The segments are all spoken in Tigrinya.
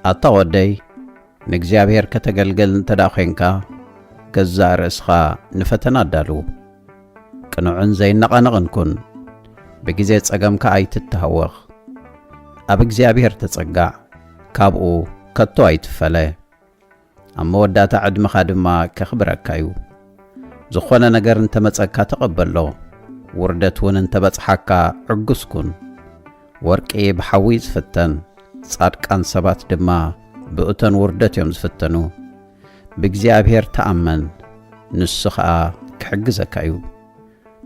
ኣታወደይ ንእግዚአብሔር ከተገልገል እንተዳኺንካ ገዛ ርእስኻ ንፈተና ኣዳሉ ቅኑዕን ዘይነቐነቕን ኩን ብጊዜ ጸገምካ ኣይትተሃወኽ ኣብ እግዚአብሔር ተጸጋዕ ካብኡ ከቶ ኣይትፈለ ኣብ መወዳእታ ዕድመኻ ድማ ከኽብረካ እዩ ዝኾነ ነገር እንተመጸካ ተቐበሎ ውርደት እውን እንተበጽሓካ ዕጉስ ኩን ወርቂ ብሓዊ ዝፍተን ጻድቃን ሰባት ድማ ብእቶን ውርደት እዮም ዝፍተኑ ብእግዚአብሔር ተኣመን ንሱ ኸኣ ክሕግዘካ እዩ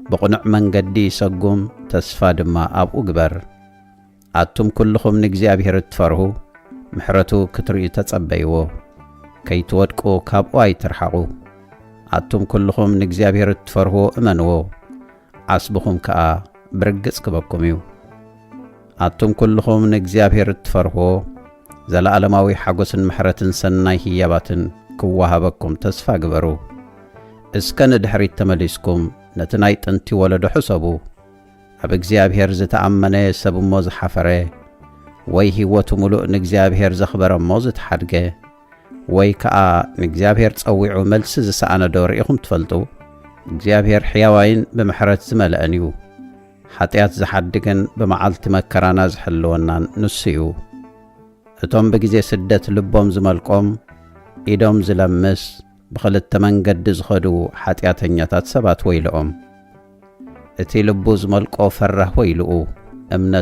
ብቕኑዕ መንገዲ ሰጉም ተስፋ ድማ ኣብኡ ግበር ኣቱም ኩልኹም ንእግዚአብሔር እትፈርሁ ምሕረቱ ክትርእዩ ተጸበይዎ ከይትወድቁ ካብኡ ኣይትርሓቑ ኣቱም ኩልኹም ንእግዚአብሔር እትፈርሁ እመንዎ ዓስብኹም ከኣ ብርግጽ ክበኩም እዩ ኣቱም ኩልኹም ንእግዚአብሔር እትፈርሁ ዘለዓለማዊ ሓጎስን ምሕረትን ሰናይ ህያባትን ክዋሃበኩም ተስፋ ግበሩ እስከ ንድሕሪት ተመሊስኩም ነቲ ናይ ጥንቲ ወለዶ ሕሰቡ ኣብ እግዚአብሔር ዝተኣመነ ሰብ እሞ ዝሓፈረ ወይ ህይወቱ ሙሉእ ንእግዚአብሔር ዘኽበረ እሞ ዝተሓድገ ወይ ከኣ ንእግዚአብሔር ጸዊዑ መልሲ ዝሰኣነ ዶ ርኢኹም ትፈልጡ እግዚአብሔር ሕያዋይን ብምሕረት ዝመልአን እዩ ኃጢአት ዝሓድግን ብመዓልቲ መከራና ዝሕልወናን ንሱ እዩ እቶም ብጊዜ ስደት ልቦም ዝመልቆም ኢዶም ዝለምስ ብኽልተ መንገዲ ዝኸዱ ኃጢአተኛታት ሰባት ወይልኦም እቲ ልቡ ዝመልቆ ፈራህ ወይልኡ እምነት